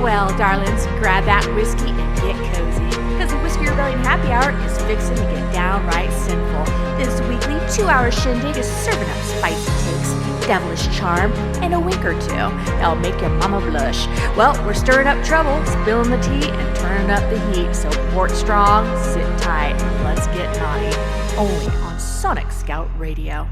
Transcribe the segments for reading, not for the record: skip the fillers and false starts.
Well, darlings, grab that whiskey and get cozy, because the Whisky Rebellion Happy Hour is fixing to get downright sinful. This weekly 2-hour shindig is serving up spicy takes, devilish charm, and a wink or two that'll make your mama blush. Well, we're stirring up trouble, spilling the tea, and turning up the heat. So port strong, sit tight, and let's get naughty. Only on Sonic Scout Radio.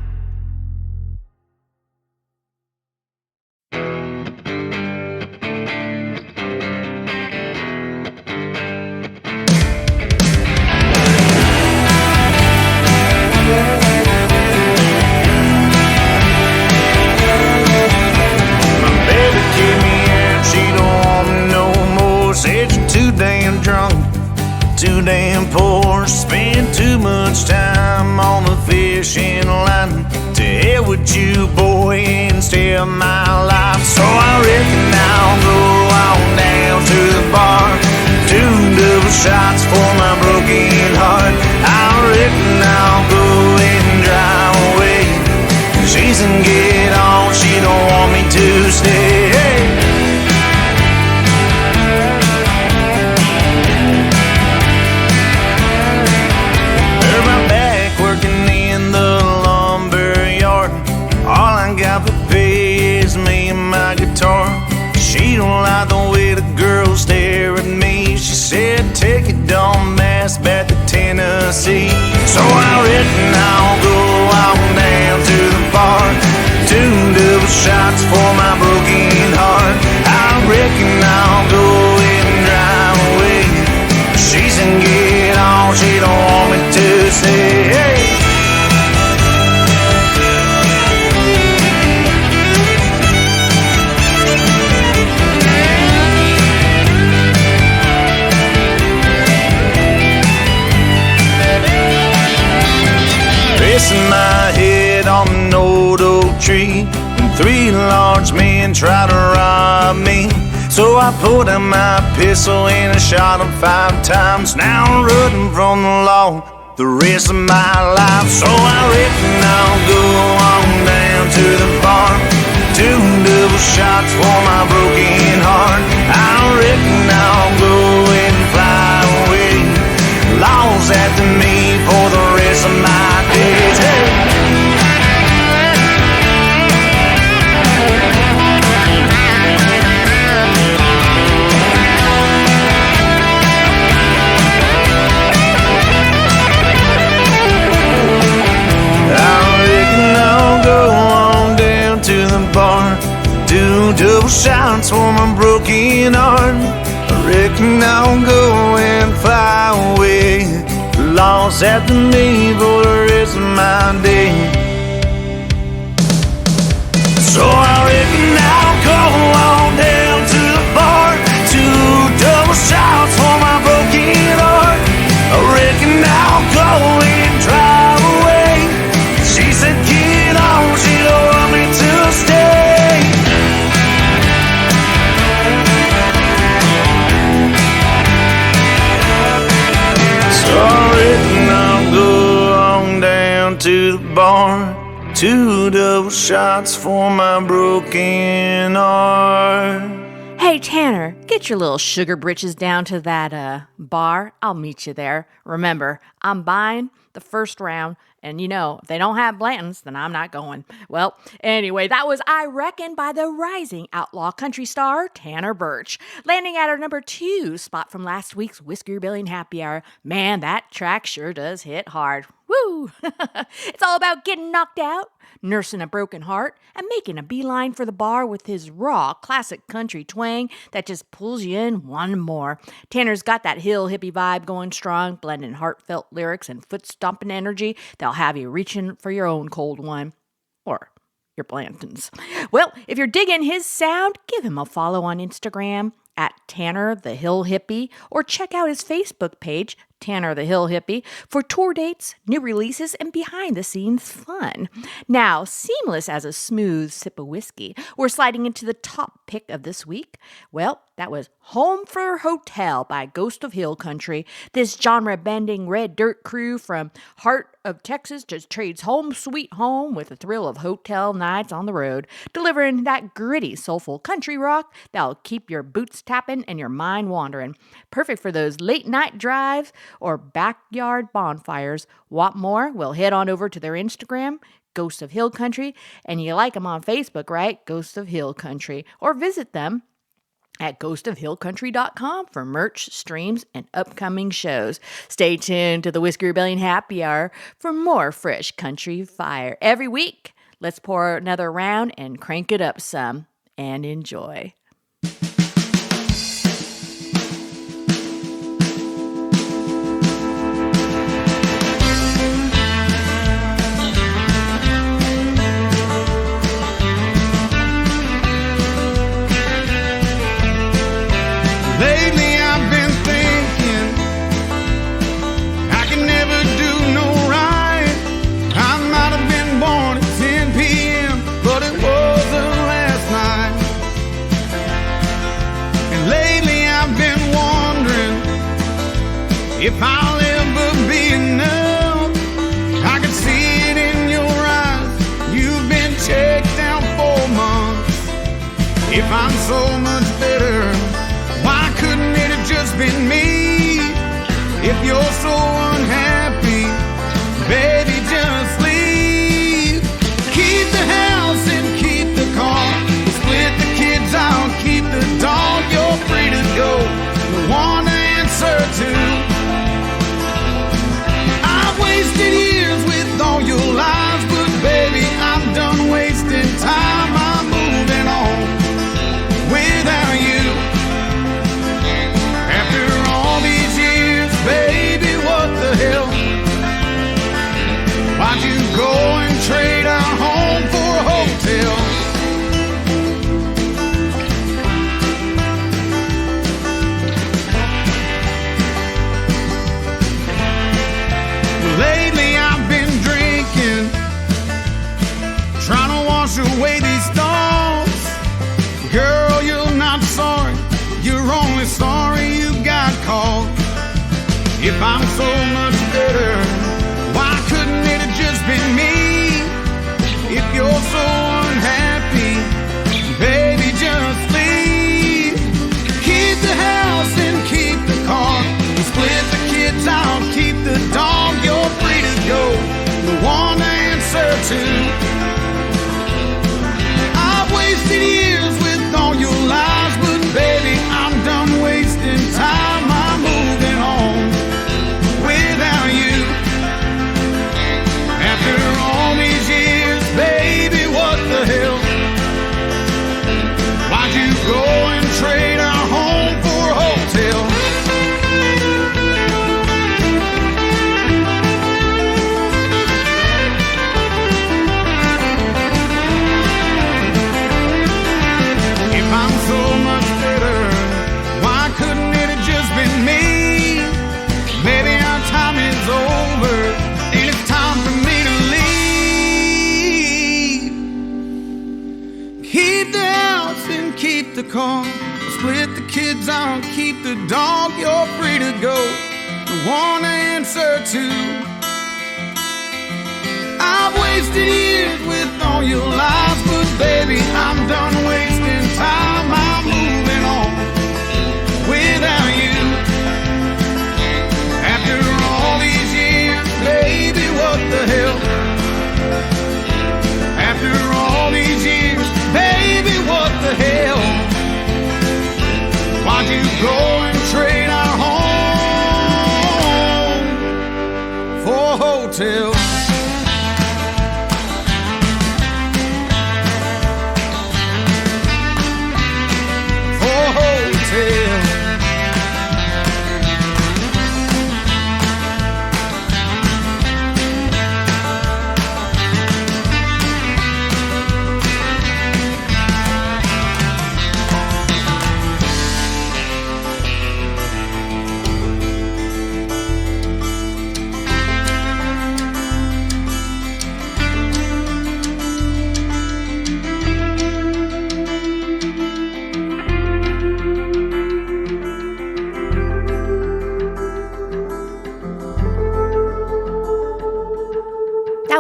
Too damn poor, spend too much time on the fishing line. To hell with you, boy, instead of my life. So I reckon I'll go on down to the bar, 2 double shots for my broken heart. I reckon I'll go and drive away. She's and get on, she don't want me to stay. Hey. She don't like the way the girls stare at me. She said, take it, don't mess back to Tennessee. So I reckon I'll go on down to the bar, 2 double shots for my broken heart. I reckon I'll go and drive away. She's and get on, she don't want me to stay. Hey. Resting my head on an old oak tree, and 3 large men tried to rob me. So I pulled out my pistol and I shot them 5 times. Now I'm running from the law the rest of my life. So I reckon I'll go on down to the bar, 2 double shots for my broken heart. I reckon I'll go and fly away. Law's after me for the rest of my days. Hey. I reckon I'll go on down to the bar, 2 double shots for my broken heart. I reckon I'll go and fly away. Lost after me for the rest of my day. So I reckon I'll go on down to the bar, 2 double shots for my broken heart. I reckon I'll go and drive away. She said, get on, she don't want me to stay. So I reckon I'll go on down to the bar, 2 double shots for my broken heart. Hey, Tanner, get your little sugar britches down to that bar. I'll meet you there. Remember, I'm buying the first round, and you know, if they don't have Blantons, then I'm not going. Well, anyway, that was I Reckon by the rising outlaw country star Tanner Birch, landing at our number 2 spot from last week's Whisky Rebellion Happy Hour. Man, that track sure does hit hard. Woo! It's all about getting knocked out, nursing a broken heart, and making a beeline for the bar with his raw, classic country twang that just pulls you in one more. Tanner's got that hill hippie vibe going strong, blending heartfelt lyrics and foot-stomping energy that'll have you reaching for your own cold one. Or your Blantons. Well, if you're digging his sound, give him a follow on Instagram at Tanner the Hill Hippie, or check out his Facebook page, Tanner the Hill Hippie, for tour dates, new releases, and behind-the-scenes fun. Now, seamless as a smooth sip of whiskey, we're sliding into the top pick of this week. Well, that was Home for Hotel by Ghost of Hill Country. This genre-bending red dirt crew from heart of Texas just trades home sweet home with the thrill of hotel nights on the road, delivering that gritty, soulful country rock that'll keep your boots tapping and your mind wandering. Perfect for those late-night drives or backyard bonfires. Want more? Well, head on over to their Instagram, Ghosts of Hill Country, and you like them on Facebook, right? Ghosts of Hill Country. Or visit them at ghostofhillcountry.com for merch, streams, and upcoming shows. Stay tuned to the Whisky Rebellion Happy Hour for more fresh country fire. Every week, let's pour another round and crank it up some and enjoy. Lately I've been thinking I can never do no right. I might have been born at 10 p.m., but it wasn't last night. And lately I've been wondering if I'll ever be enough. I can see it in your eyes. You've been checked out for months. If I'm so much better, why couldn't it have just been me? If you're so unhappy, baby, just leave. Keep the house and keep the car. Split the kids out, keep the dog. You're free to go. No one to answer to. I've wasted years with all your lies, but baby, I'm done wasting time. I'm moving on without you. After all these years, baby, what the hell? Why'd you go and trade our home for a hotel? Lately I've been drinking, trying to wash away these thoughts. Girl, you're not sorry, you're only sorry you got caught. If I'm so much better, why couldn't it have just been me? If you're so unhappy, baby, just leave. Keep the house and keep the car. Split the kids out, keep the dog. You're free to go. No one to answer to. I've wasted years with all your lies, but baby, I'm done wasting time. I'm moving on without you. After all these years, baby, what the hell? Why'd you go and trade our home for a hotel? If I'm so much better, why couldn't it have just been me? Maybe our time is over, and it's time for me to leave. Keep the house and keep the car. Split the kids out, keep the dog. You're free to go. No one to answer to. I've wasted years with all your lies, but baby, I'm done wasting time. I'm moving on without you. After all these years, baby, what the hell? After all these years, baby, what the hell? Why'd you go and trade our home for a hotel?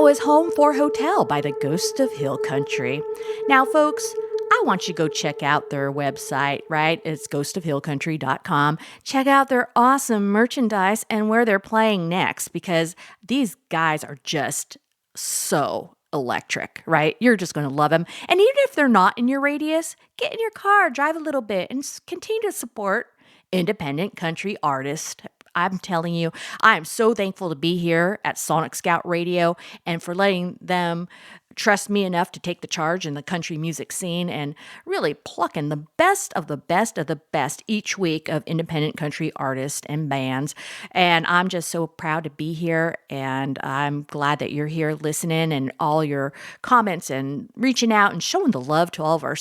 was Home for Hotel by the Ghost of Hill Country. Now, folks, I want you to go check out their website, right? It's ghostofhillcountry.com. Check out their awesome merchandise and where they're playing next, because these guys are just so electric, right? You're just going to love them. And even if they're not in your radius, get in your car, drive a little bit, and continue to support independent country artists. I'm telling you, I am so thankful to be here at Sonic Scout Radio and for letting them trust me enough to take the charge in the country music scene and really plucking the best of the best of the best each week of independent country artists and bands. And I'm just so proud to be here, and I'm glad that you're here listening and all your comments and reaching out and showing the love to all of our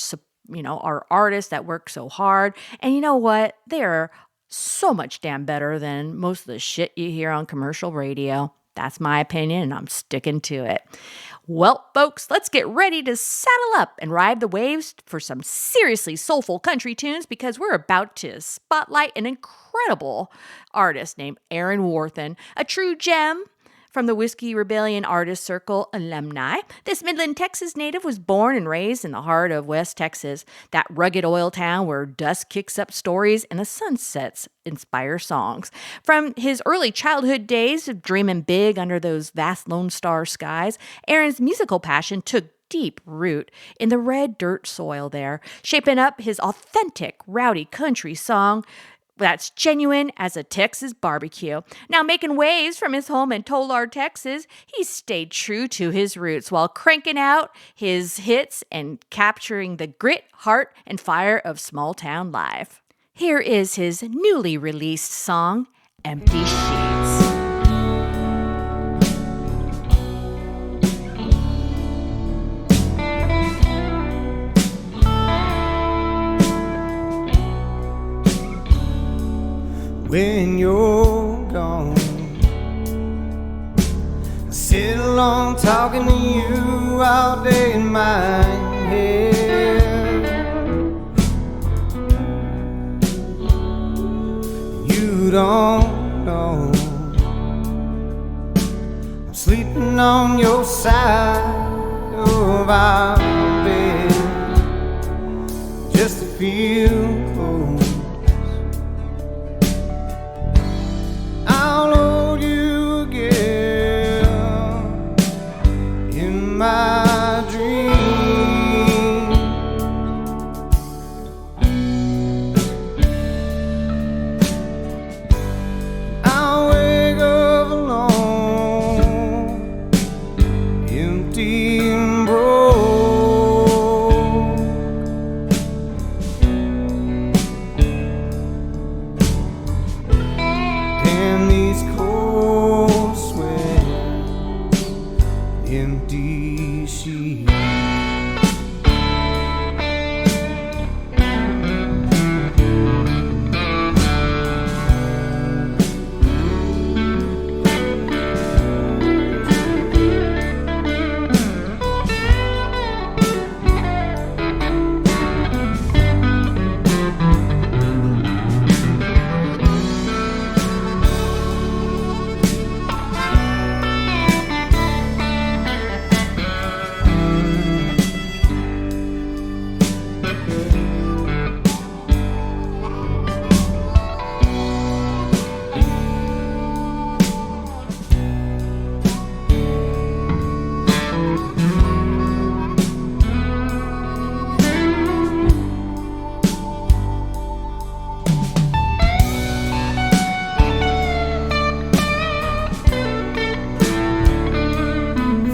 our artists that work so hard. And you know what? They're so much damn better than most of the shit you hear on commercial radio. That's my opinion, and I'm sticking to it. Well, folks, let's get ready to saddle up and ride the waves for some seriously soulful country tunes, because we're about to spotlight an incredible artist named Aaron Warthen, a true gem from the Whisky Rebellion Artist Circle alumni. This Midland, Texas native was born and raised in the heart of West Texas, that rugged oil town where dust kicks up stories and the sunsets inspire songs. From his early childhood days of dreaming big under those vast Lone Star skies, Aaron's musical passion took deep root in the red dirt soil there, shaping up his authentic, rowdy country song that's genuine as a Texas barbecue. Now, making waves from his home in Tolar, Texas, he stayed true to his roots while cranking out his hits and capturing the grit, heart, and fire of small town life. Here is his newly released song, Empty Sheets. When you're gone, I sit alone talking to you all day in my head. You don't know I'm sleeping on your side of our bed, just to feel close. I'll hold you again in my dream. I'll wake up alone, empty and broke. Damn these cold sweat, empty sheets.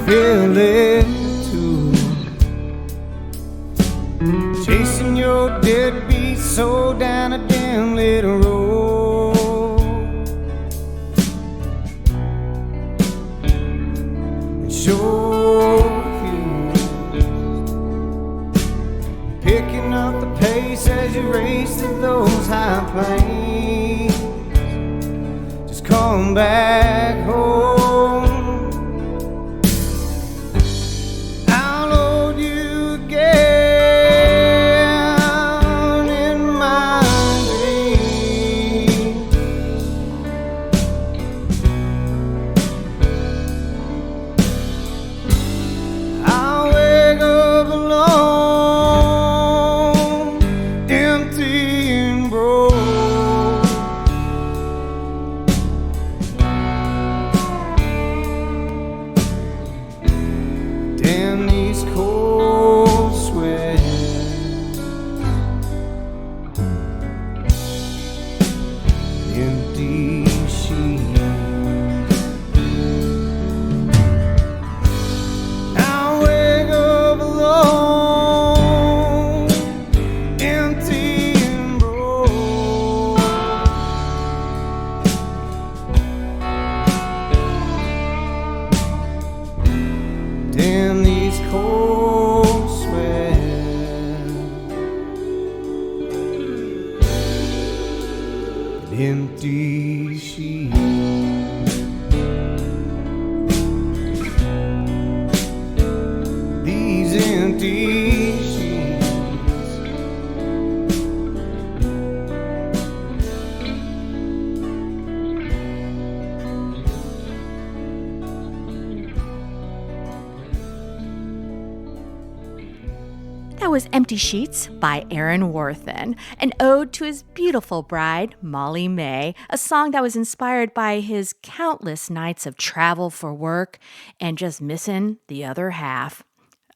Feel it too, chasing your deadbeat soul down a damn little road, and sure picking up the pace as you race through those high plains. Just come back home. empty sheets. That was Empty Sheets by Aaron Worthen, an ode to his beautiful bride, Molly May, a song that was inspired by his countless nights of travel for work and just missing the other half.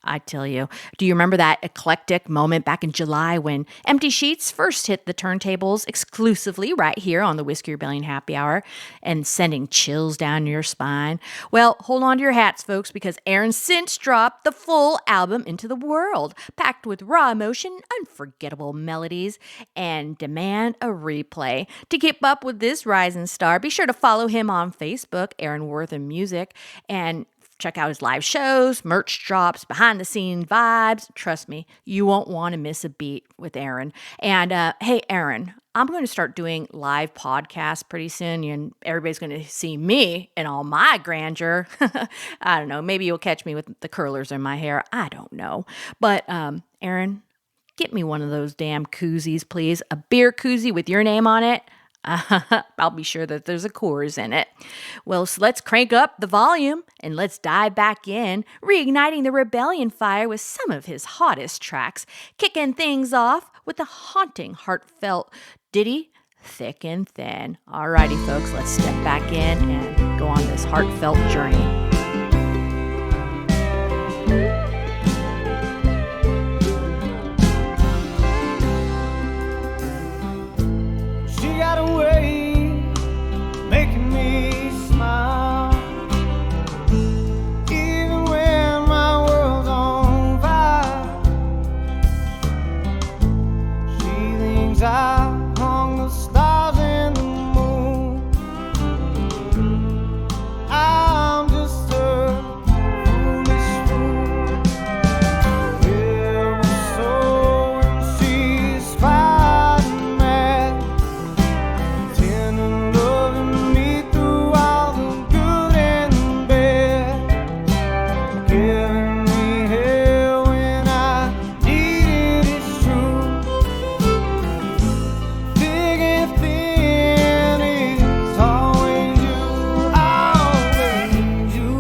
I tell you, do you remember that eclectic moment back in July when Empty Sheets first hit the turntables exclusively right here on the Whisky Rebellion Happy Hour and sending chills down your spine? Well, hold on to your hats, folks, because Aaron since dropped the full album into the world, packed with raw emotion, unforgettable melodies, and demand a replay. To keep up with this rising star, be sure to follow him on Facebook, Aaron Worthen Music, and check out his live shows, merch drops, behind-the-scenes vibes. Trust me, you won't want to miss a beat with Aaron. And hey, Aaron, I'm going to start doing live podcasts pretty soon, and everybody's going to see me in all my grandeur. I don't know. Maybe you'll catch me with the curlers in my hair. I don't know. But Aaron, get me one of those damn koozies, please. A beer koozie with your name on it. I'll be sure that there's a Coors in it. Well, so let's crank up the volume and let's dive back in, reigniting the rebellion fire with some of his hottest tracks, kicking things off with a haunting, heartfelt ditty, Thick and Thin. Alrighty, folks, let's step back in and go on this heartfelt journey. Got away, making me smile, even when my world's on fire. She thinks I hung the stars in the moon. I'm just a foolish fool. Ever so when she's fighting mad, loving me through all the good and the bad, giving me hell when I need it, it's true. Thick and thin, it's always you, always you.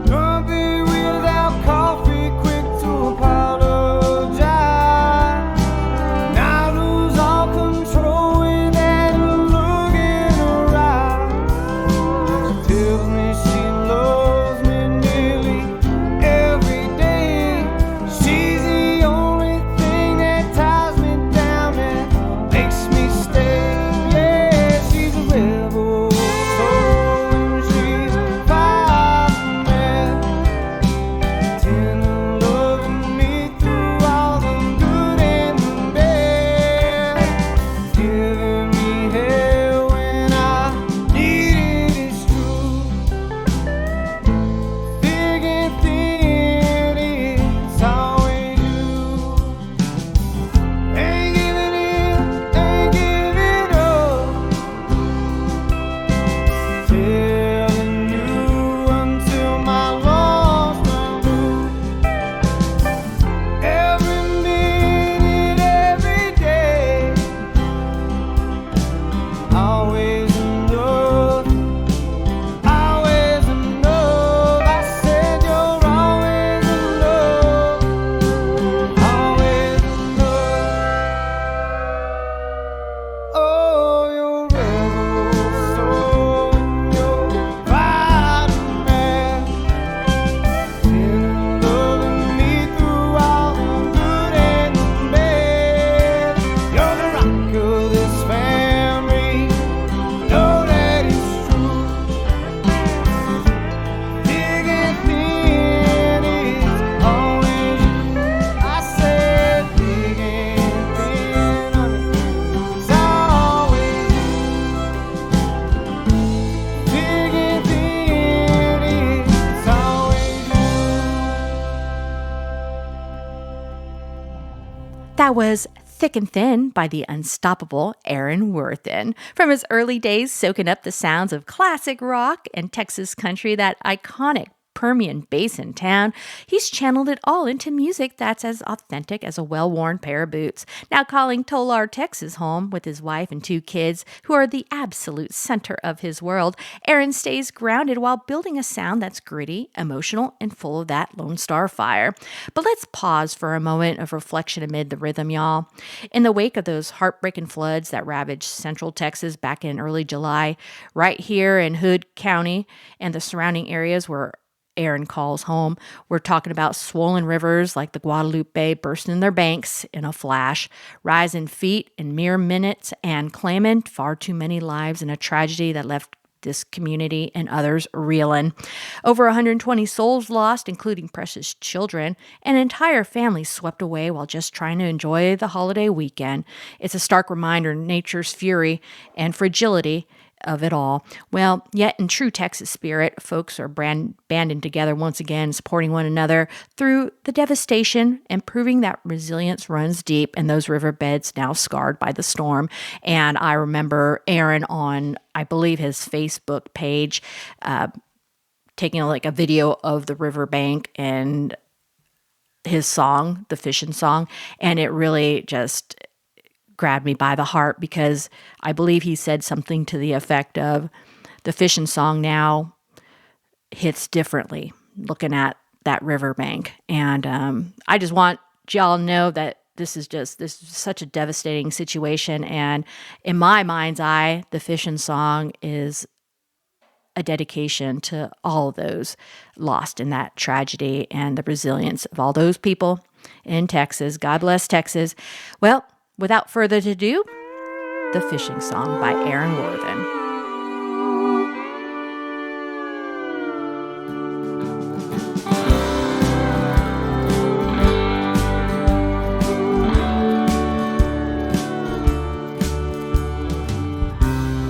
Grumpy without coffee, quick to apologize. Now lose all control with that look in her eyes. Tells me she loves me nearly every day. She's the only thing that ties me down and makes me stay. Yeah, she's a rebel soul when she's fighting mad, tender loving me through all the good and the bad, giving me hell when I need it, it's true. Thick and thin, it's always you. Ain't giving in, ain't giving up, telling you until my lungs run blue. Every minute, every day, always enough, always enough. I said you're always enough, always enough. Oh, you're rebel soul, you're fighting mad, tender loving me through all the good and the bad. You're the rock of this family, know that it's true. Thick and thin, it's always you. I said thick and thin, it's always you. Thick and thin, it's always you. That was Thick and Thin by the unstoppable Aaron Worthen. From his early days soaking up the sounds of classic rock and Texas country, that iconic Permian Basin town, he's channeled it all into music that's as authentic as a well-worn pair of boots. Now calling Tolar, Texas home with his wife and 2 kids who are the absolute center of his world, Aaron stays grounded while building a sound that's gritty, emotional, and full of that Lone Star fire. But let's pause for a moment of reflection amid the rhythm, y'all. In the wake of those heartbreaking floods that ravaged central Texas back in early July, right here in Hood County and the surrounding areas where Aaron calls home, we're talking about swollen rivers like the Guadalupe bursting their banks in a flash, rising feet in mere minutes, and claiming far too many lives in a tragedy that left this community and others reeling. Over 120 souls lost, including precious children, and entire families swept away while just trying to enjoy the holiday weekend. It's a stark reminder of nature's fury and fragility of it all. Well, yet in true Texas spirit, folks are banding together once again, supporting one another through the devastation and proving that resilience runs deep in those riverbeds now scarred by the storm. And I remember Aaron on, I believe, his Facebook page, taking a video of the riverbank and his song, the fishing song, and it really just grabbed me by the heart because I believe he said something to the effect of the fishing song now hits differently looking at that riverbank. And I just want y'all to know that this is such a devastating situation. And in my mind's eye, the fishing song is a dedication to all of those lost in that tragedy and the resilience of all those people in Texas. God bless Texas. Well, without further ado, The Fishing Song by Aaron Worthen.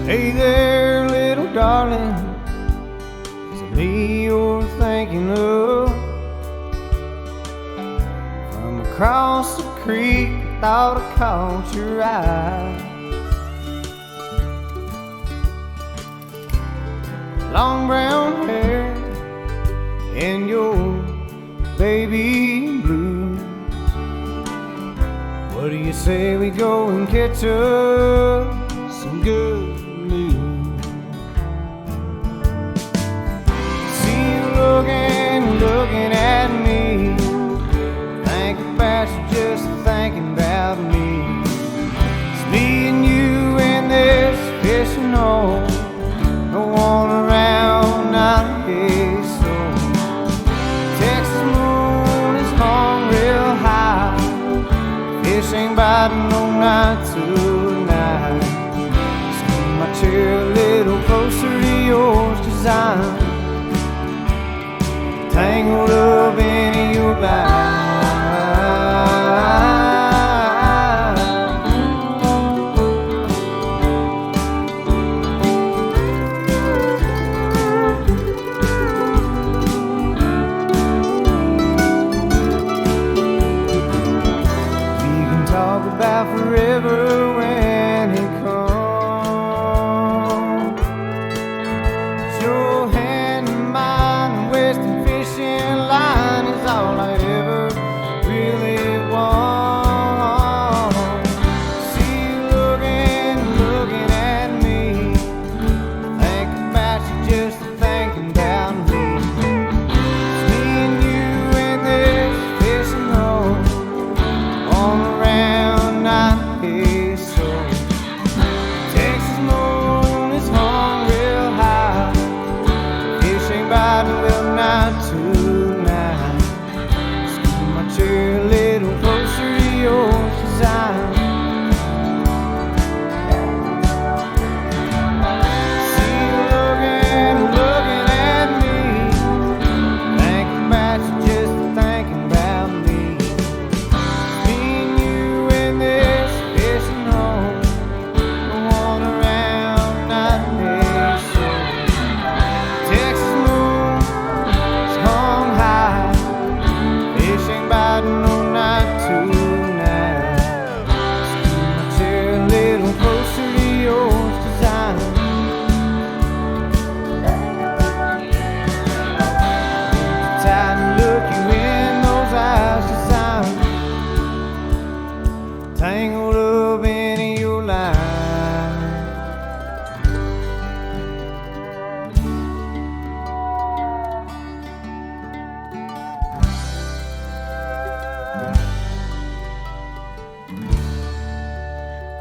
Hey there, little darling, is it me you're thinking of? From across the creek, thought I caught your eye. Long brown hair and your baby blues. What do you say we go and catch up some good news? See you looking at me, think about you just thinking about me. It's me and you in this fishing hole, no one around, not a soul. Texas moon is hung real high, fish ain't biting, no, not tonight. Scoot my chair a little closer to yours, 'cause I'm tangled up in your back. Forever when he comes, your hand in mine, wasting fishing line is all I ever really want. See you looking at me, think about you just thinking about me. It's me and you in this fishing hole, on around, not a soul. Texas moon is hung real high, fish ain't biting, well, not tonight. Scoot my chair a little closer to yours, 'cause I'm see you looking at me, think about you just thinking about me. Me and you in this fishing hole, no one around, not a soul. Texas moon is hung high, fish ain't biting, no, not tonight.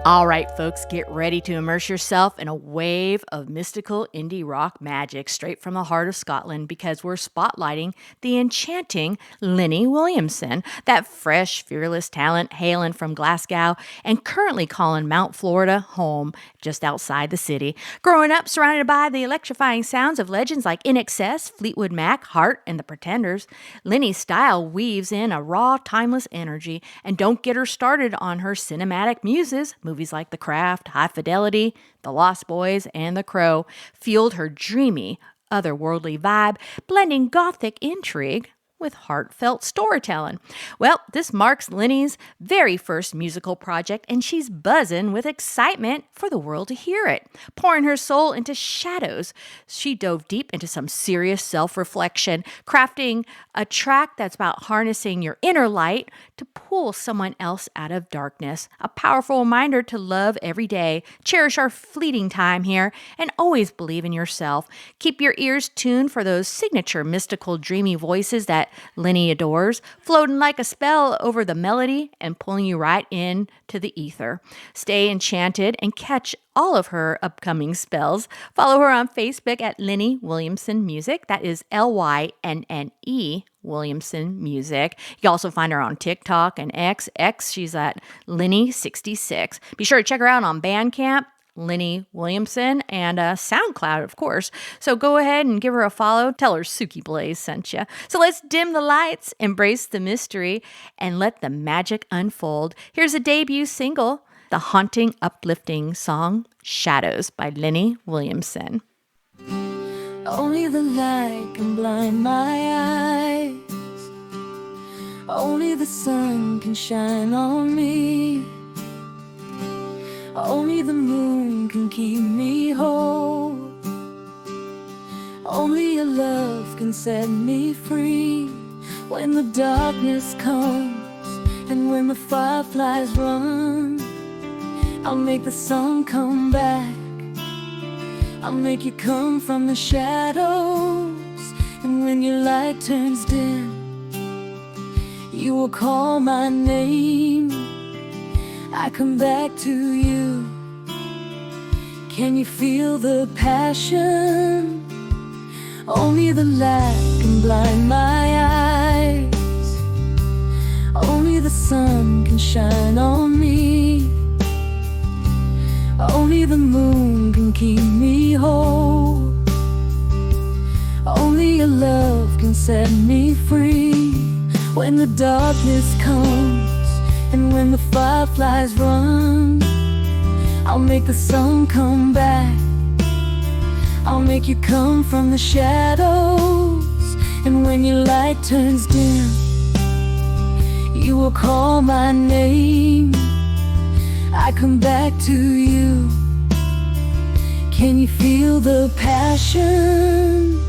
All right, folks, get ready to immerse yourself in a wave of mystical indie rock magic straight from the heart of Scotland, because we're spotlighting the enchanting Linny Williamson, that fresh, fearless talent hailing from Glasgow and currently calling Mount Florida home just outside the city. Growing up surrounded by the electrifying sounds of legends like INXS, Fleetwood Mac, Heart, and the Pretenders, Linny's style weaves in a raw, timeless energy. And don't get her started on her cinematic muses. Movies like The Craft, High Fidelity, The Lost Boys, and The Crow fueled her dreamy, otherworldly vibe, blending gothic intrigue with heartfelt storytelling. Well, this marks Linny's very first musical project, and she's buzzing with excitement for the world to hear it. Pouring her soul into Shadows, she dove deep into some serious self-reflection, crafting a track that's about harnessing your inner light to pull someone else out of darkness. A powerful reminder to love every day, cherish our fleeting time here, and always believe in yourself. Keep your ears tuned for those signature mystical, dreamy voices that Linny adores, floating like a spell over the melody and pulling you right into the ether. Stay enchanted and catch all of her upcoming spells. Follow her on Facebook at Linny Williamson Music. That is LYNNE Williamson Music. You can also find her on TikTok and X. She's at Linny66. Be sure to check her out on Bandcamp, Linny Williamson, and SoundCloud, of course. So go ahead and give her a follow. Tell her Suki Blaze sent you. So let's dim the lights, embrace the mystery, and let the magic unfold. Here's a debut single, the haunting, uplifting song, Shadows by Linny Williamson. Only the light can blind my eyes. Only the sun can shine on me. Only the moon can keep me whole. Only your love can set me free. When the darkness comes and when the fireflies run, I'll make the sun come back. I'll make you come from the shadows. And when your light turns dim, you will call my name. I come back to you. Can you feel the passion? Only the light can blind my eyes. Only the sun can shine on me. Only the moon can keep me whole. Only your love can set me free. When the darkness comes and when the fireflies run, I'll make the sun come back. I'll make you come from the shadows. And when your light turns dim, you will call my name. I come back to you. Can you feel the passion?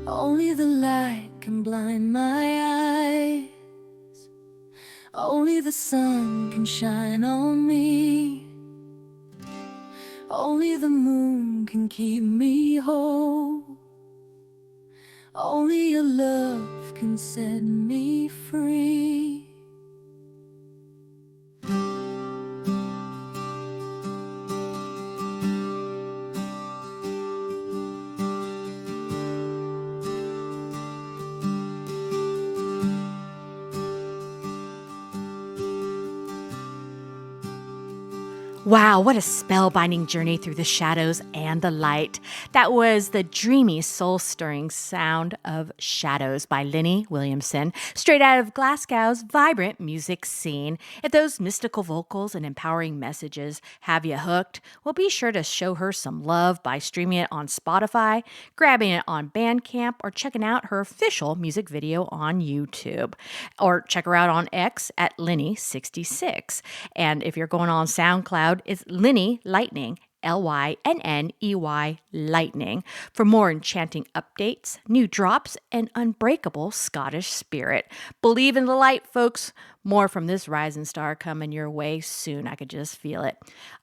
Only the light can blind my eyes. Only the sun can shine on me. Only the moon can keep me whole. Only your love can set me free. Wow, what a spellbinding journey through the shadows and the light. That was the dreamy, soul-stirring sound of Shadows by Linny Williamson, straight out of Glasgow's vibrant music scene. If those mystical vocals and empowering messages have you hooked, well, be sure to show her some love by streaming it on Spotify, grabbing it on Bandcamp, or checking out her official music video on YouTube. Or check her out on X at Linny66. And if you're going on SoundCloud, it's Linny Lightning, LYNNEY lightning for more enchanting updates, new drops, and unbreakable Scottish spirit. Believe in the light, folks. More from this rising star coming your way soon. I could just feel it.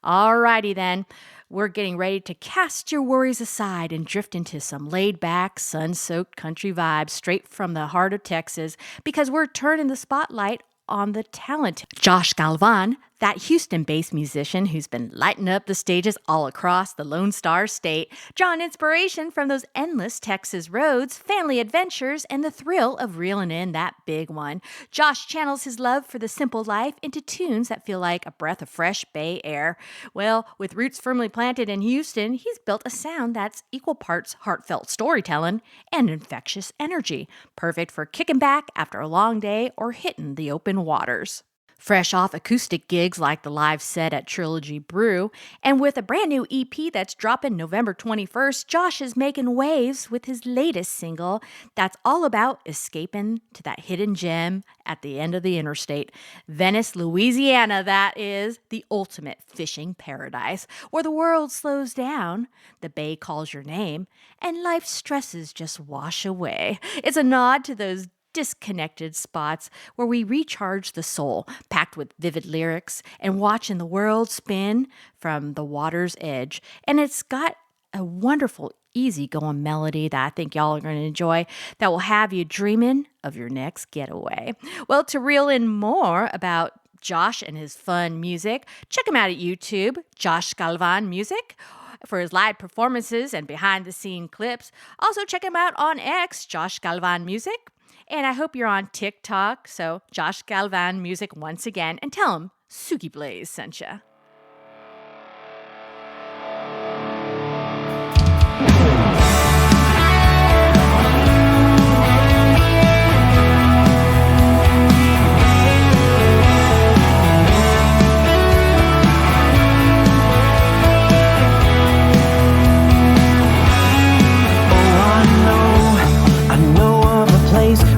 Alrighty then. We're getting ready to cast your worries aside and drift into some laid-back, sun-soaked country vibes straight from the heart of Texas because we're turning the spotlight on the talent. Josh Galvan, that Houston-based musician who's been lighting up the stages all across the Lone Star State, drawing inspiration from those endless Texas roads, family adventures, and the thrill of reeling in that big one. Josh channels his love for the simple life into tunes that feel like a breath of fresh Bay air. Well, with roots firmly planted in Houston, he's built a sound that's equal parts heartfelt storytelling and infectious energy, perfect for kicking back after a long day or hitting the open waters. Fresh off acoustic gigs like the live set at Trilogy Brew, and with a brand new EP that's dropping November 21st, Josh is making waves with his latest single that's all about escaping to that hidden gem at the end of the interstate. Venice, Louisiana, that is, the ultimate fishing paradise, where the world slows down, the bay calls your name, and life's stresses just wash away. It's a nod to those disconnected spots where we recharge the soul, packed with vivid lyrics and watching the world spin from the water's edge. And it's got a wonderful, easygoing melody that I think y'all are going to enjoy that will have you dreaming of your next getaway. Well, to reel in more about Josh and his fun music, check him out at YouTube, Josh Galvan Music, for his live performances and behind-the-scene clips. Also, check him out on X, Josh Galvan Music. And I hope you're on TikTok, so Josh Galvan Music once again, and tell him Suki Blaze sent ya.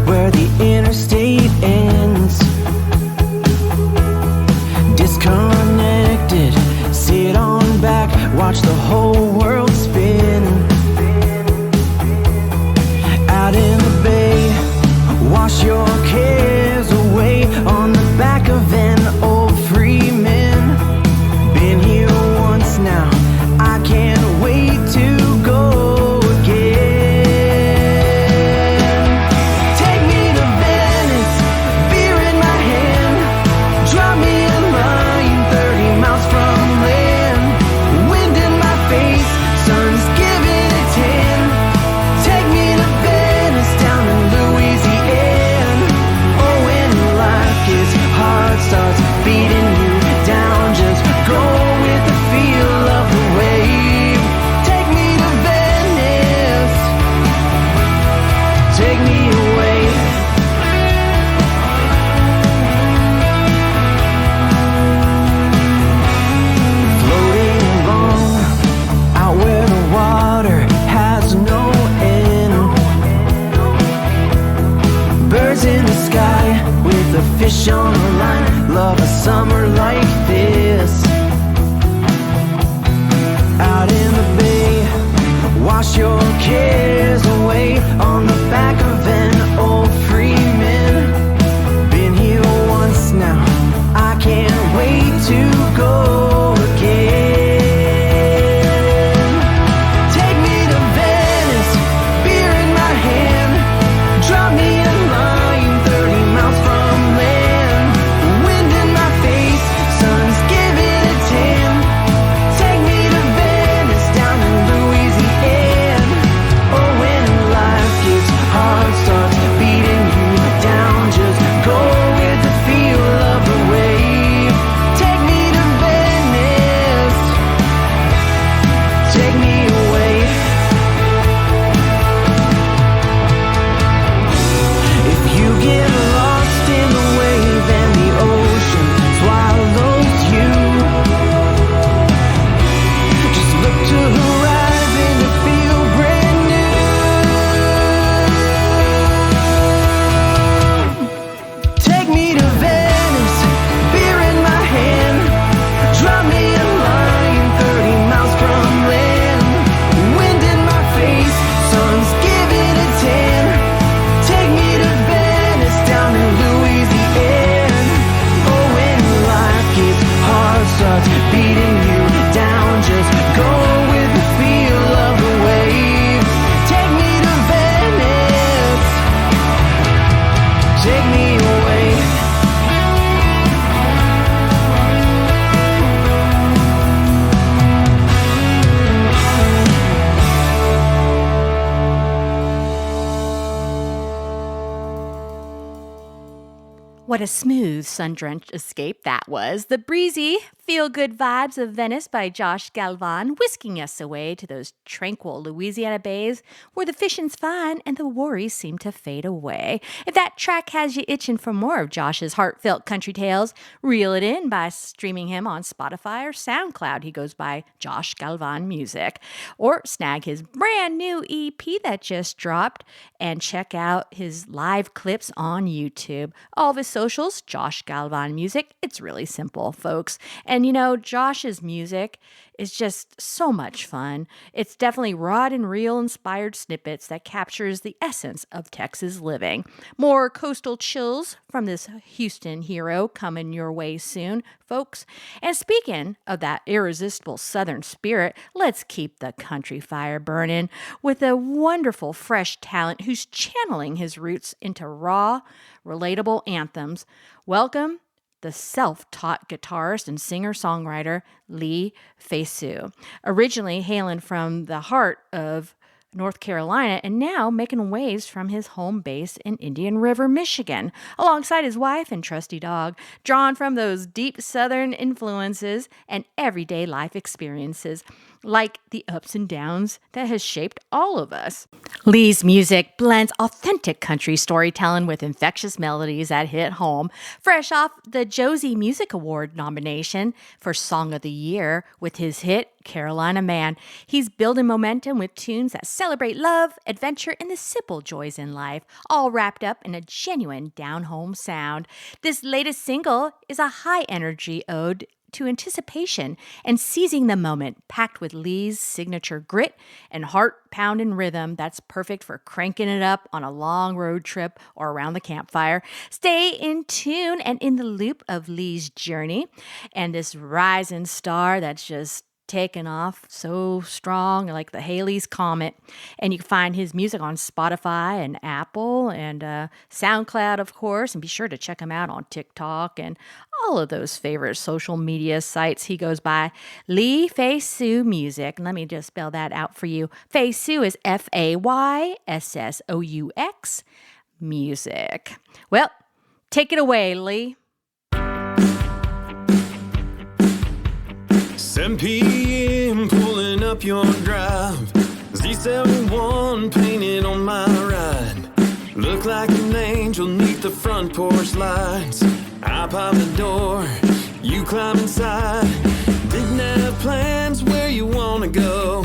Where the interstate ends, disconnected, sit on back, watch the whole world spin. Out in the bay, wash your cares away on the back of an old Freeman. Been here once now, I can't wait to go again. Fish on the line, love a summer like this. Out in the bay, wash your cares away on the back of an old Freeman. Been here once now, I can't wait to go again. Take me to Venice, beer in my hand, drop me a line 30 miles from land. Oh, when What a smooth, sun-drenched escape that was. The breezy, feel-good vibes of Venice by Josh Galvan, whisking us away to those tranquil Louisiana bays where the fishing's fine and the worries seem to fade away. If that track has you itching for more of Josh's heartfelt country tales, reel it in by streaming him on Spotify or SoundCloud. He goes by Josh Galvan Music. Or snag his brand new EP that just dropped and check out his live clips on YouTube. All of his socials, Josh Galvan Music. It's really simple, folks. And you know, Josh's music is just so much fun. It's definitely raw and real inspired snippets that captures the essence of Texas living. More coastal chills from this Houston hero coming your way soon, folks. And speaking of that irresistible southern spirit, let's keep the country fire burning with a wonderful fresh talent who's channeling his roots into raw, relatable anthems. Welcome the self-taught guitarist and singer-songwriter Lee Fesu, originally hailing from the heart of North Carolina and now making waves from his home base in Indian River, Michigan, alongside his wife and trusty dog, drawn from those deep Southern influences and everyday life experiences, like the ups and downs that has shaped all of us. Lee's music blends authentic country storytelling with infectious melodies that hit home. Fresh off the Josie Music Award nomination for Song of the Year with his hit Carolina Man, he's building momentum with tunes that celebrate love, adventure, and the simple joys in life, all wrapped up in a genuine down-home sound. This latest single is a high-energy ode to anticipation and seizing the moment, packed with Lee's signature grit and heart-pounding rhythm that's perfect for cranking it up on a long road trip or around the campfire. Stay in tune and in the loop of Lee's journey and this rising star that's just taken off so strong, like the Halley's Comet. And you can find his music on Spotify and Apple and SoundCloud, of course. And be sure to check him out on TikTok and all of those favorite social media sites. He goes by Lee Fesu Music. And let me just spell that out for you. Fesu is Fayssoux Music. Well, take it away, Lee. 7 p.m. pulling up your drive. Z71 painted on my ride. Look like an angel neath the front porch lights. I pop the door, you climb inside. Didn't have plans where you wanna go.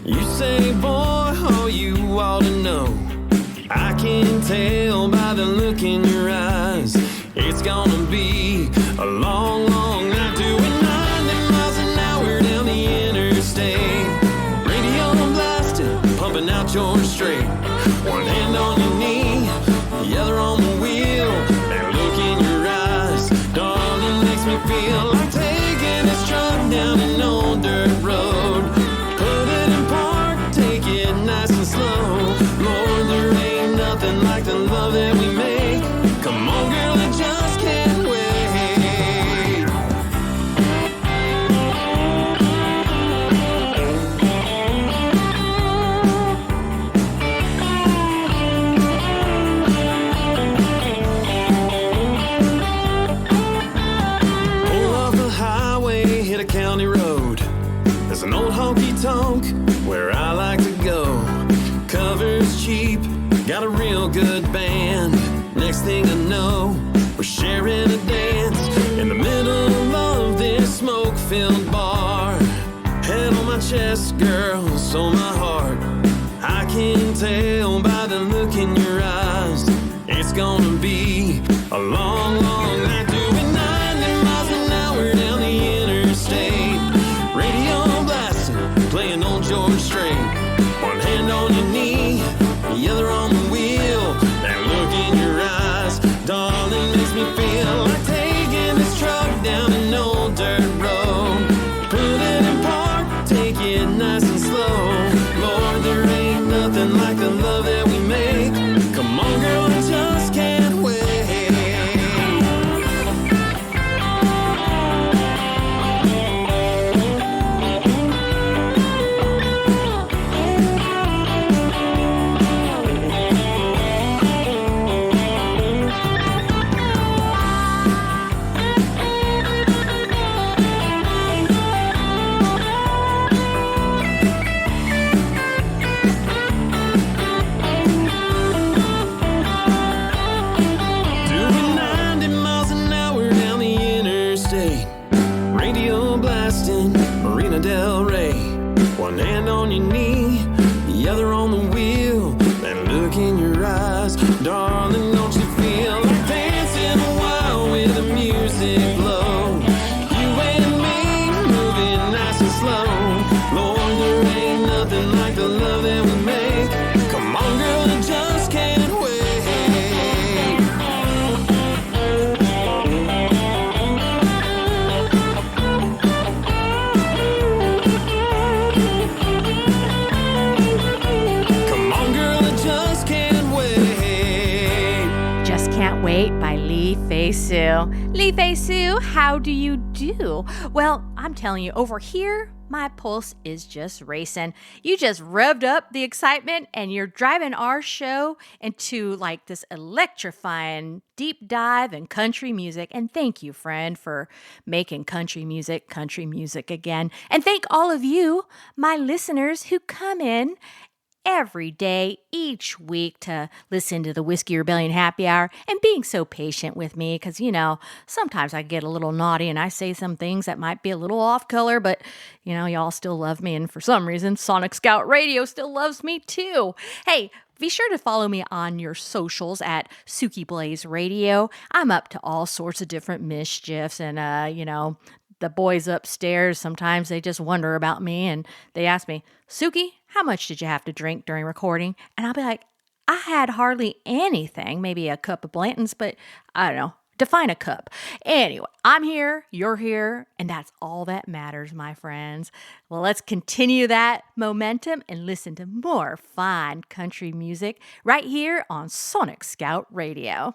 You say, boy, oh, you ought to know. I can tell by the look in your eyes. It's gonna be a long, long night doing 90 miles an hour down the interstate. Radio blasting, pumping out your straight. One hand on your knee, the other on the wheel. That look in your eyes, darling, makes me feel like taking this truck down an old dirt road. Put it in park, take it nice and slow. Lord, there ain't nothing like the love that we make. Come on, girl, I just can't wait. Pull off the highway, hit a county road. There's an old honky-tonk where I like to go. Cover's cheap, got a real good band. Next thing I know, we're sharing a dance in the middle of this smoke-filled bar. Head on my chest, girl, so my heart. I can tell by the look in your eyes. It's gonna be a long, long night doing 90 miles an hour down the interstate. Radio blasting, playing old George Strait. One hand on your knee, the other on the wheel. That look in your eyes, darling, makes me feel like taking this truck down an old dirt road. Put it in park, take it nice and slow. Lord, there ain't nothing like the love that we make. Come on, girl, I just can't wait. Sue, how do you do? Well, I'm telling you, over here, my pulse is just racing. You just revved up the excitement and you're driving our show into like this electrifying deep dive in country music. And thank you, friend, for making country music again. And thank all of you, my listeners who come in every day, each week to listen to the Whisky Rebellion Happy Hour and being so patient with me because, you know, sometimes I get a little naughty and I say some things that might be a little off color, but, you know, y'all still love me. And for some reason, Sonic Scout Radio still loves me too. Hey, be sure to follow me on your socials at Suki Blaze Radio. I'm up to all sorts of different mischiefs and, you know, the boys upstairs, sometimes they just wonder about me and they ask me, Suki, how much did you have to drink during recording? And I'll be like, I had hardly anything, maybe a cup of Blanton's, but I don't know, define a cup. Anyway, I'm here, you're here, and that's all that matters, my friends. Well, let's continue that momentum and listen to more fine country music right here on Sonic Scout Radio.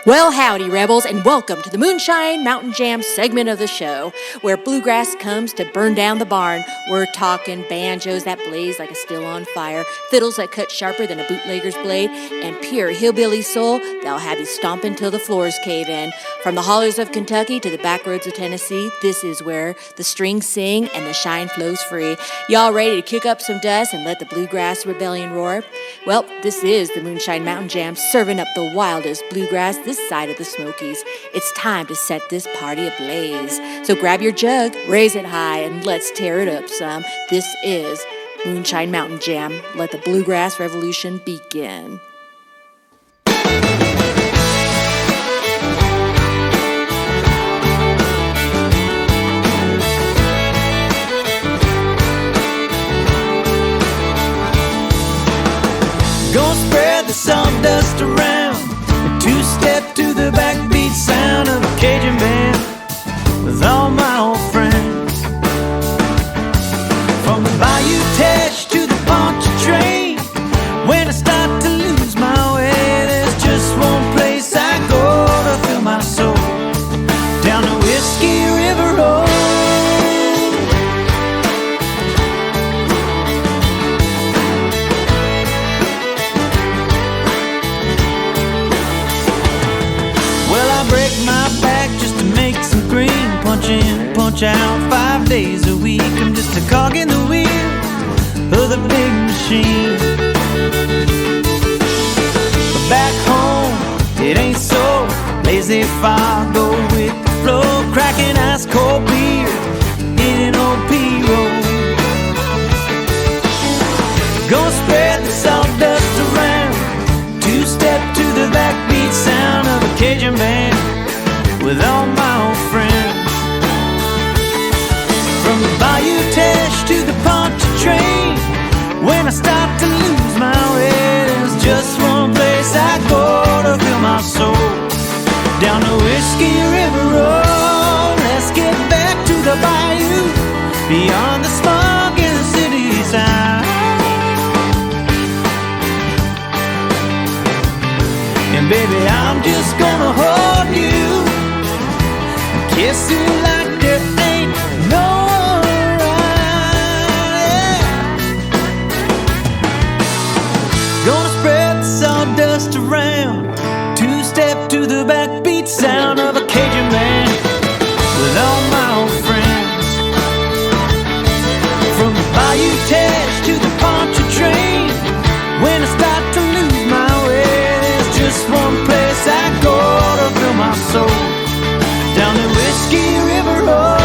Well, howdy, rebels, and welcome to the Moonshine Mountain Jam segment of the show, where bluegrass comes to burn down the barn. We're talking banjos that blaze like a still on fire, fiddles that cut sharper than a bootlegger's blade, and pure hillbilly soul that'll have you stomping till the floors cave in. From the hollers of Kentucky to the back roads of Tennessee, this is where the strings sing and the shine flows free. Y'all ready to kick up some dust and let the bluegrass rebellion roar? Well, this is the Moonshine Mountain Jam, serving up the wildest bluegrass this side of the Smokies. It's time to set this party ablaze. So grab your jug, raise it high, and let's tear it up some. This is Moonshine Mountain Jam. Let the bluegrass revolution begin. Gonna spread the sawdust around and two-step to the backbeat sound of a Cajun band with all my old friends. From the Bayou Teche to the Poncha train, when I start to lose my way, there's just one place I go to fill my soul, down the Whiskey River Road. Punch in, punch out 5 days a week. I'm just a cog in the wheel of the big machine. But back home, it ain't so. Lazy fire, go with the flow. Cracking ice cold beer in an old P-road. Gonna spread the sawdust around, two-step to the backbeat sound of a Cajun band with all my old friends. From the Bayou Teche to the Poncha train, when I start to lose my way, there's just one place I go to fill my soul, down the Whiskey River Road. Let's get back to the bayou, beyond the smog in the city side. And baby, I'm just gonna hold you and kiss you like there ain't no sawdust around, two-step to the backbeat sound of a Cajun band with all my old friends. From the Bayou Teche to the Poncha train, when I start to lose my way, there's just one place I go to fill my soul, down the Whiskey River Road.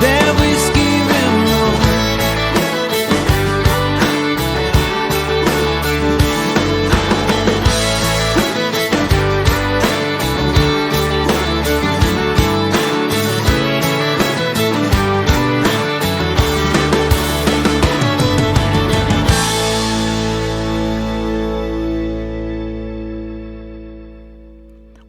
That Whiskey River Road.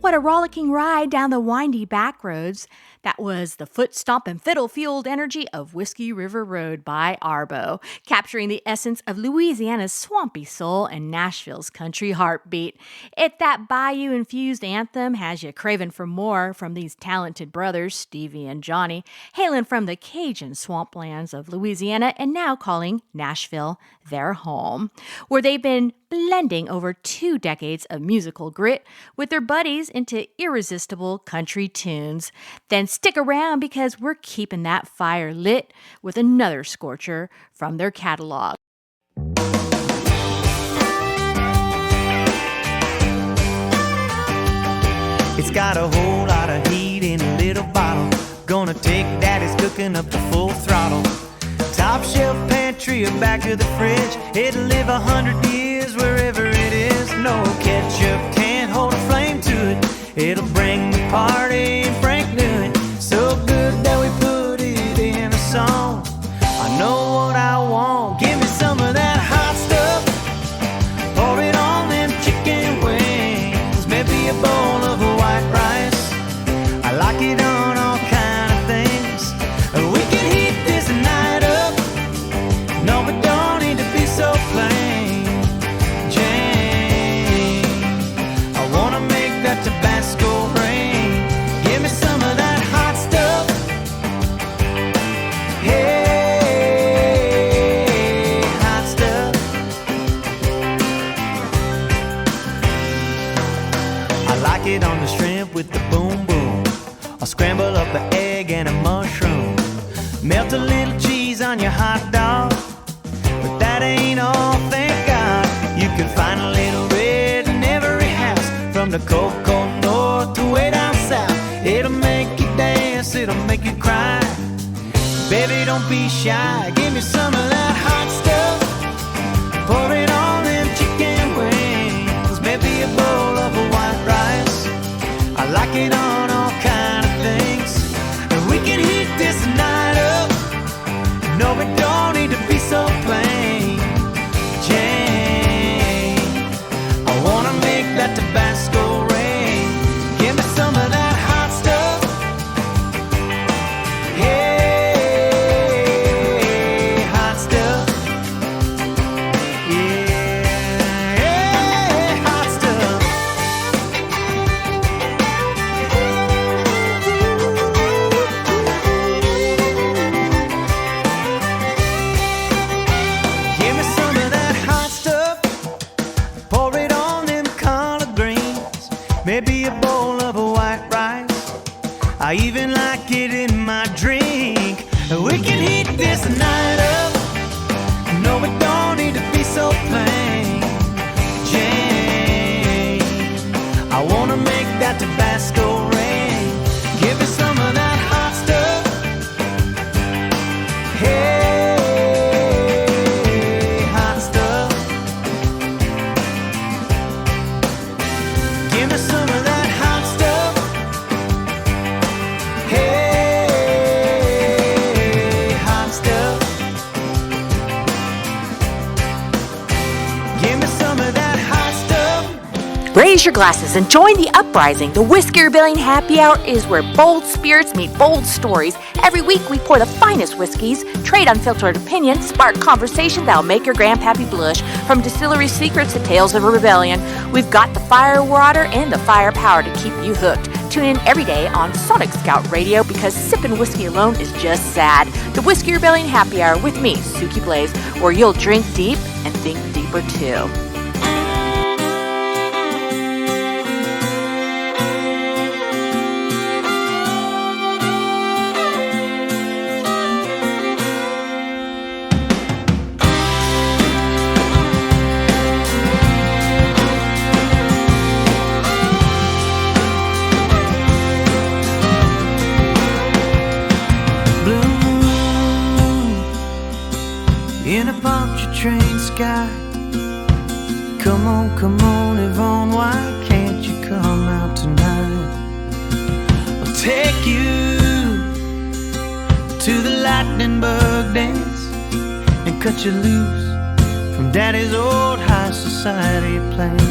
What a rollicking ride down the windy back roads. That was the foot-stomping, fiddle-fueled energy of Whiskey River Road by Arbo, capturing the essence of Louisiana's swampy soul and Nashville's country heartbeat. If that bayou-infused anthem has you craving for more from these talented brothers, Stevie and Johnny, hailing from the Cajun swamplands of Louisiana and now calling Nashville their home, where they've been blending over 2 decades of musical grit with their buddies into irresistible country tunes. Then stick around because we're keeping that fire lit with another scorcher from their catalog. It's got a whole lot of heat in a little bottle. Gonna take daddy's cooking up the full throttle. Top shelf pantry or back of the fridge. It'll live 100 years wherever it is. No ketchup can't hold a flame to it. It'll bring the party and Frank knew it. So good that we put it in a song. I know what I want. Give me some of that hot stuff. Pour it on them chicken wings. Maybe a bowl of white rice. I like it on all kind of things. We can heat this night up. No, we don't need to be so plain Jane. I wanna make that Tabasco rain. Give me some of that hot stuff. Hey, hot stuff. I like it on the shrimp with the boom boom. I'll scramble up an egg and a mushroom. Melt a little cheese on your hot dog. But that ain't all, thank God. You can find a little red in every house, from the cocoa north to way down south. It'll make you dance, it'll make you cry. Baby, don't be shy. Give me some of that hot stuff. Pour it on them chicken wings. Maybe a bowl of white rice. I like it on all kind of things. And we can heat this night up. No, we don't need to be so plain Jane. I wanna make that Tabasco rain. Give me some of that hot stuff. Hey, hot stuff. Yeah, hot stuff. Give me some of that hot stuff. Pour it on them collard greens. Maybe a bowl of white rice. I even like it in my drink. We can heat this night up. No, we don't need to be so plain Jane. I wanna make that Tabasco rain. Give me some of that hot stuff. Hey, hot stuff. Give me some of that hot stuff. Hey, hot stuff. Give me some of that hot stuff. Raise your glasses and join the uprising. The Whisky Rebellion Happy Hour is where bold spirits meet bold stories. Every week we pour the finest whiskeys, trade unfiltered opinions, spark conversation that'll make your grandpappy blush. From distillery secrets to tales of a rebellion, we've got the fire water and the firepower to keep you hooked. Tune in every day on Sonic Scout Radio because sipping whiskey alone is just sad. The Whisky Rebellion Happy Hour with me, Suki Blaze, where you'll drink deep and think deeper too. In a puncture train sky. Come on, Yvonne, why can't you come out tonight? I'll take you to the lightning bug dance and cut you loose from daddy's old high society plans.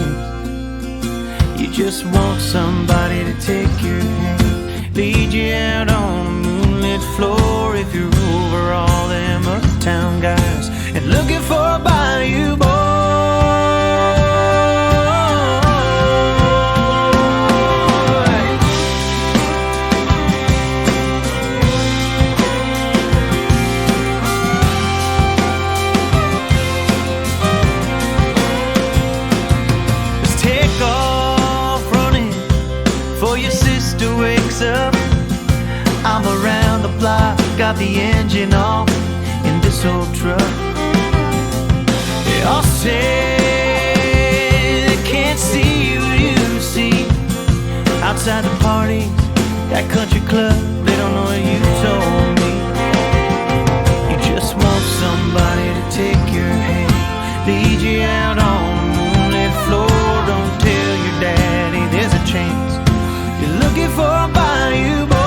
You just want somebody to take your hand lead you out on a moonlit floor if you're over all them uptown guys and looking for a bayou boy. Let's take off running before your sister wakes up. I'm around the block, got the engine on in this old truck. They all say they can't see what you see outside the party, that country club. They don't know what you told me. You just want somebody to take your hand, lead you out on a moonlit floor. Don't tell your daddy there's a chance you're looking for a bayou boy.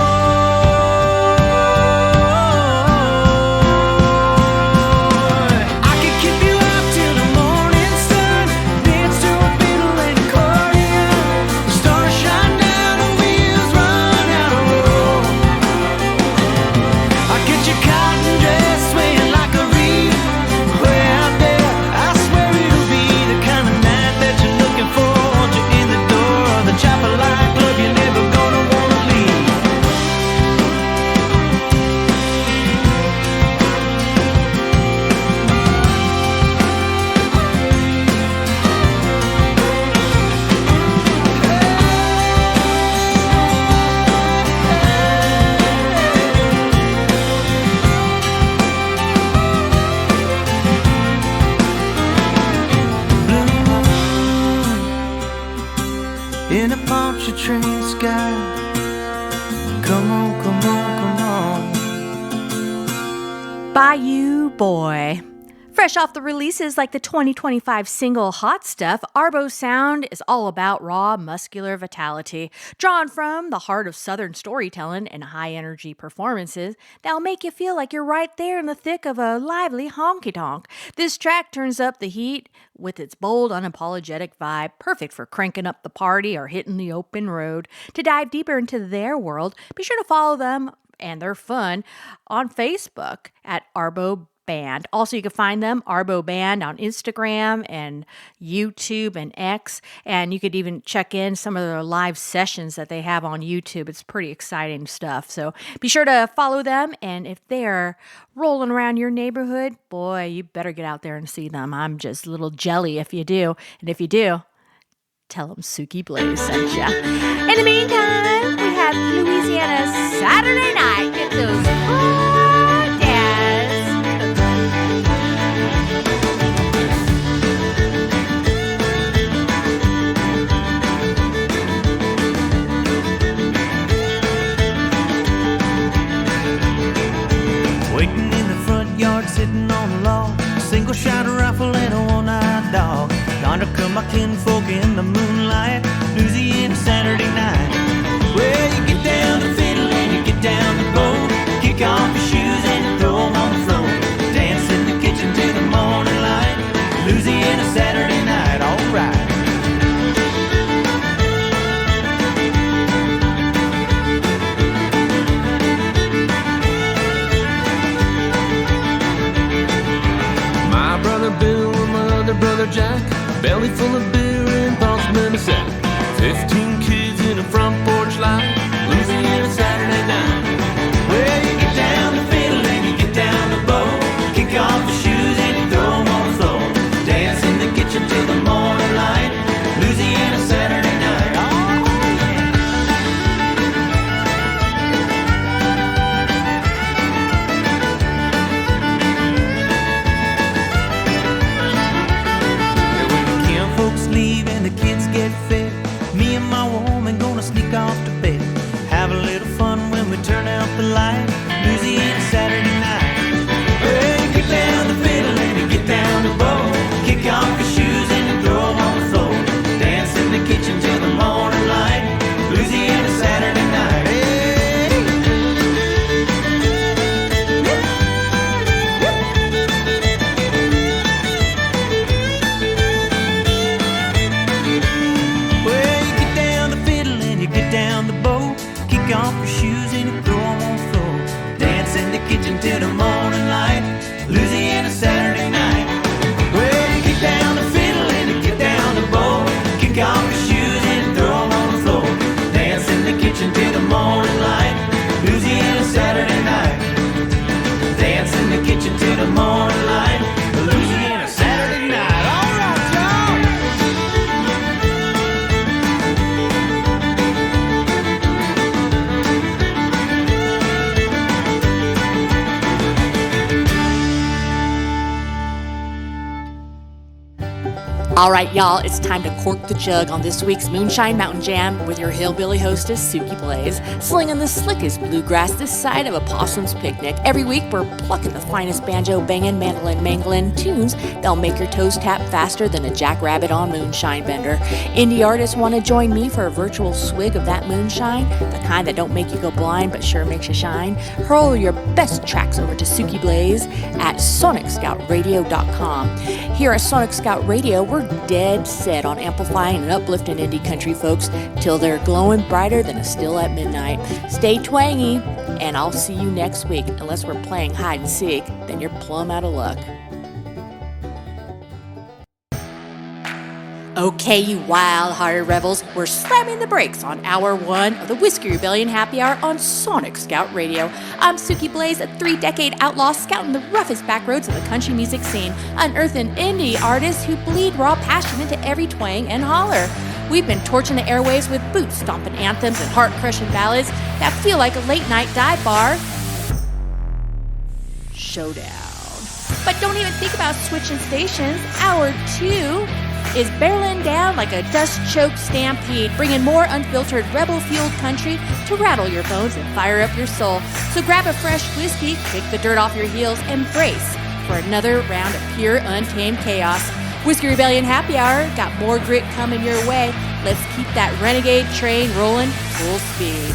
In a palm train sky, come on, come on, come on. Bayou Boy. Fresh off the releases like the 2025 single Hot Stuff, Arbo's sound is all about raw, muscular vitality, drawn from the heart of Southern storytelling and high-energy performances that'll make you feel like you're right there in the thick of a lively honky-tonk. This track turns up the heat with its bold, unapologetic vibe, perfect for cranking up the party or hitting the open road. To dive deeper into their world, be sure to follow them and their fun on Facebook at Arbo Band. Also, you can find them, Arbo Band, on Instagram and YouTube and X. And you could even check in some of their live sessions that they have on YouTube. It's pretty exciting stuff. So be sure to follow them. And if they're rolling around your neighborhood, boy, you better get out there and see them. I'm just a little jelly if you do. And if you do, tell them Suki Blaze sent ya. In the meantime, we have Louisiana Saturday night. Get those hot dads. Waiting in the front yard, sitting on a log, a single shot rifle and a one-eyed dog. Yonder come my kinfolk in the moonlight, Louisiana Saturday night. Well, you get down the fiddle and you get down the bow, kick off your shoes and you throw 'em on the floor. Dance in the kitchen till the morning light, Louisiana Saturday night, alright. My brother Bill and my other brother Jack, belly full of beer and Boston in a sack. 15 kids in a front porch light, Louisiana Saturday night. Well, you get down the fiddle and you get down the bow, kick off your shoes and you throw 'em on the floor. Dance in the kitchen till the morning light, Louisiana Saturday night. Oh, yeah. When the kinfolks leave and the kids get fed, the morning light. Louisiana Saturday night. All right, y'all. All right, y'all, it's time to cork the jug on this week's Moonshine Mountain Jam with your hillbilly hostess, Suki Blaze, slinging the slickest bluegrass this side of a possum's picnic. Every week, we're plucking the finest banjo-banging, mandolin-mangling tunes that'll make your toes tap faster than a jackrabbit on moonshine bender. Indie artists want to join me for a virtual swig of that moonshine, the kind that don't make you go blind but sure makes you shine. Hurl your best tracks over to Suki Blaze at sonicscoutradio.com. Here at Sonic Scout Radio, we're dead set on amplifying and uplifting indie country folks till they're glowing brighter than a still at midnight. Stay twangy, and I'll see you next week. Unless we're playing hide and seek, then you're plumb out of luck. Okay, you wild-hearted rebels, we're slamming the brakes on Hour 1 of the Whisky Rebellion Happy Hour on Sonic Scout Radio. I'm Suki Blaze, a 3-decade outlaw scouting the roughest back roads of the country music scene, unearthing indie artists who bleed raw passion into every twang and holler. We've been torching the airwaves with boot-stomping anthems and heart-crushing ballads that feel like a late-night dive bar showdown. But don't even think about switching stations. Hour 2 is barreling down like a dust-choked stampede, bringing more unfiltered, rebel-fueled country to rattle your bones and fire up your soul. So grab a fresh whiskey, kick the dirt off your heels, and brace for another round of pure, untamed chaos. Whisky Rebellion Happy Hour got more grit coming your way. Let's keep that renegade train rolling full speed.